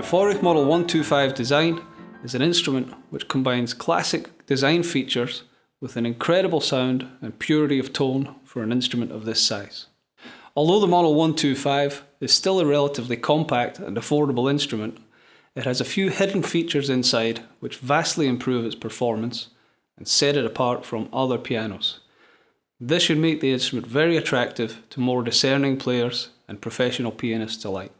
The FEURICH Model 125 design is an instrument which combines classic design features with an incredible sound and purity of tone for an instrument of this size. Although the Model 125 is still a relatively compact and affordable instrument, it has a few hidden features inside which vastly improve its performance and set it apart from other pianos. This should make the instrument very attractive to more discerning players and professional pianists alike.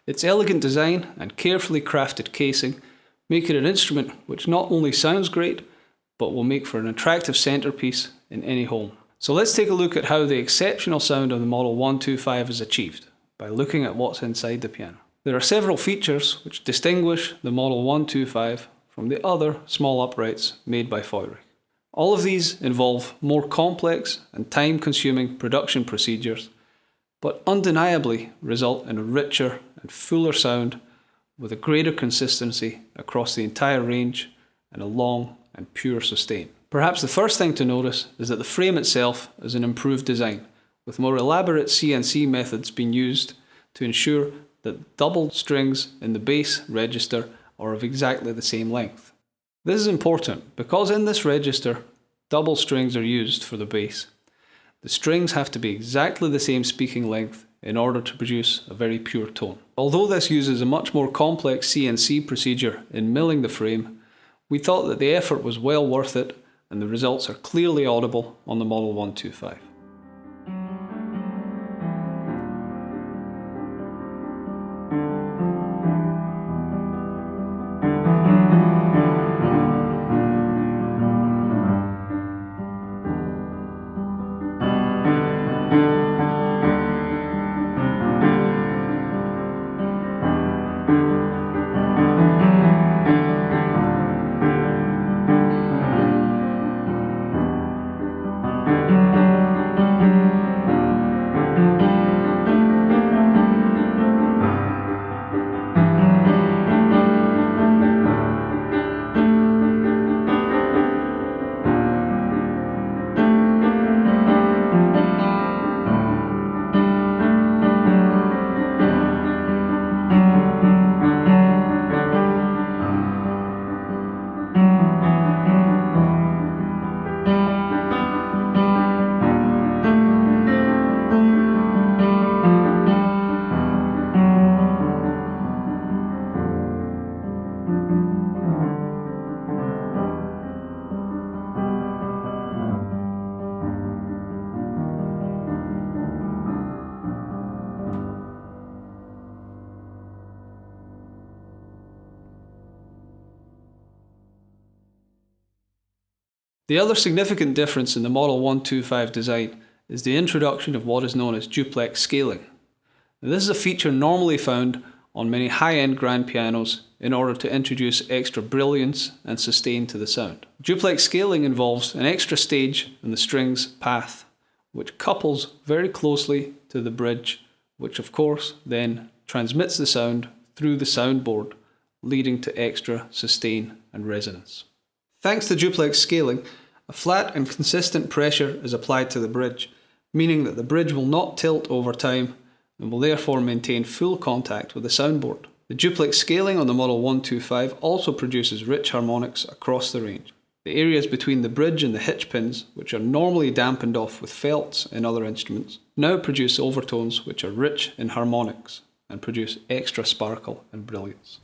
Its elegant design and carefully crafted casing make it an instrument which not only sounds great, but will make for an attractive centerpiece in any home. So let's take a look at how the exceptional sound of the Model 125 is achieved by looking at what's inside the piano. There are several features which distinguish the Model 125 from the other small uprights made by FEURICH. All of these involve more complex and time-consuming production procedures, but undeniably result in a richer and fuller sound with a greater consistency across the entire range and a long and pure sustain. Perhaps the first thing to notice is that the frame itself is an improved design, with more elaborate CNC methods being used to ensure that double strings in the bass register are of exactly the same length. This is important because in this register, double strings are used for the bass. The strings have to be exactly the same speaking length in order to produce a very pure tone. Although this uses a much more complex CNC procedure in milling the frame, we thought that the effort was well worth it, and the results are clearly audible on the Model 125. The other significant difference in the Model 125 design is the introduction of what is known as duplex scaling. Now, this is a feature normally found on many high-end grand pianos in order to introduce extra brilliance and sustain to the sound. Duplex scaling involves an extra stage in the string's path, which couples very closely to the bridge, which of course then transmits the sound through the soundboard, leading to extra sustain and resonance. Thanks to duplex scaling, a flat and consistent pressure is applied to the bridge, meaning that the bridge will not tilt over time and will therefore maintain full contact with the soundboard. The duplex scaling on the Model 125 also produces rich harmonics across the range. The areas between the bridge and the hitch pins, which are normally dampened off with felts in other instruments, now produce overtones which are rich in harmonics and produce extra sparkle and brilliance.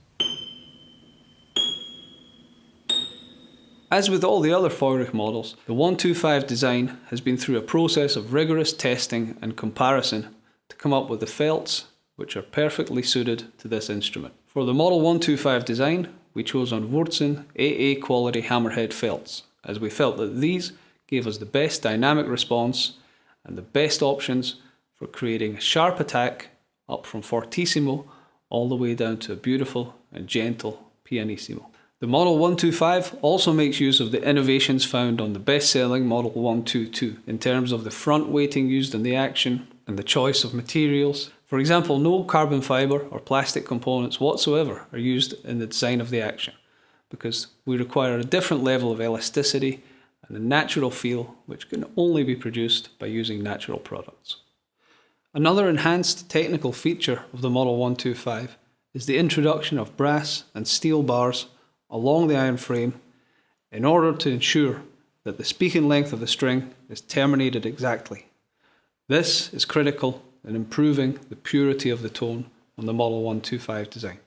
As with all the other FEURICH models, the 125 design has been through a process of rigorous testing and comparison to come up with the felts which are perfectly suited to this instrument. For the Model 125 design, we chose on Wurzen AA quality hammerhead felts, as we felt that these gave us the best dynamic response and the best options for creating a sharp attack up from fortissimo all the way down to a beautiful and gentle pianissimo. The Model 125 also makes use of the innovations found on the best-selling Model 122 in terms of the front weighting used in the action and the choice of materials. For example, no carbon fibre or plastic components whatsoever are used in the design of the action, because we require a different level of elasticity and a natural feel which can only be produced by using natural products. Another enhanced technical feature of the Model 125 is the introduction of brass and steel bars along the iron frame in order to ensure that the speaking length of the string is terminated exactly. This is critical in improving the purity of the tone on the Model 125 design.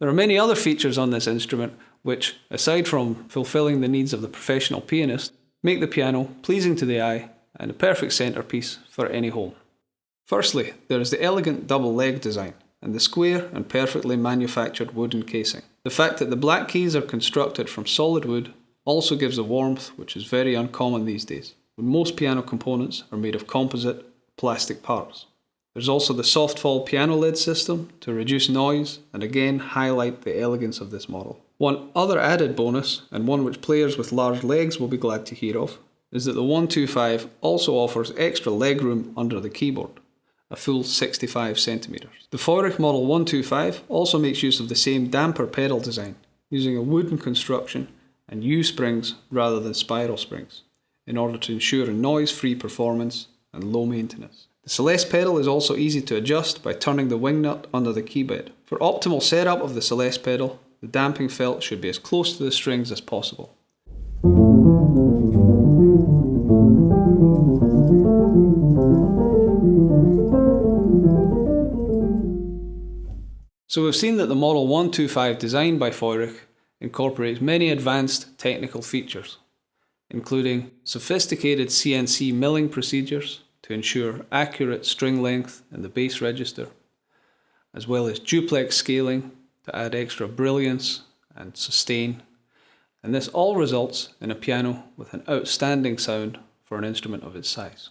There are many other features on this instrument which, aside from fulfilling the needs of the professional pianist, make the piano pleasing to the eye and a perfect centerpiece for any home. Firstly, there is the elegant double leg design and the square and perfectly manufactured wooden casing. The fact that the black keys are constructed from solid wood also gives a warmth which is very uncommon these days, when most piano components are made of composite plastic parts. There's also the soft fall piano lid system to reduce noise and again highlight the elegance of this model. One other added bonus, and one which players with large legs will be glad to hear of, is that the 125 also offers extra leg room under the keyboard, a full 65 centimeters. The FEURICH Model 125 also makes use of the same damper pedal design, using a wooden construction and U-springs rather than spiral springs, in order to ensure a noise-free performance and low maintenance. The Celeste pedal is also easy to adjust by turning the wing nut under the keybed. For optimal setup of the Celeste pedal, the damping felt should be as close to the strings as possible. So we've seen that the Model 125 designed by FEURICH incorporates many advanced technical features, including sophisticated CNC milling procedures to ensure accurate string length in the bass register, as well as duplex scaling to add extra brilliance and sustain, and this all results in a piano with an outstanding sound for an instrument of its size.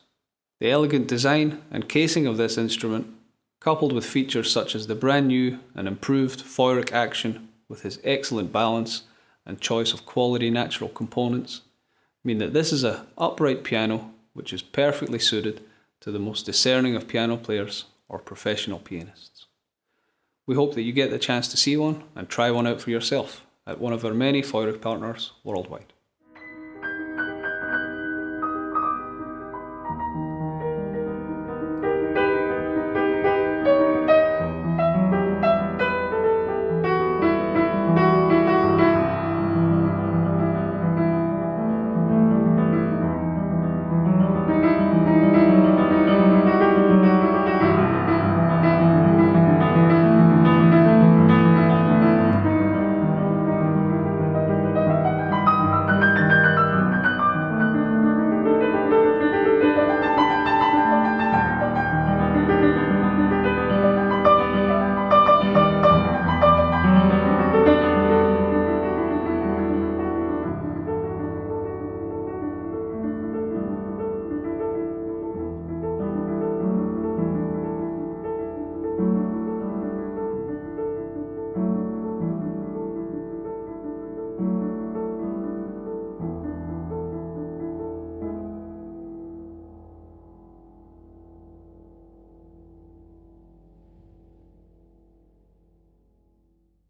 The elegant design and casing of this instrument, coupled with features such as the brand new and improved FEURICH action with his excellent balance and choice of quality natural components, mean that this is an upright piano which is perfectly suited to the most discerning of piano players or professional pianists. We hope that you get the chance to see one and try one out for yourself at one of our many FEURICH partners worldwide.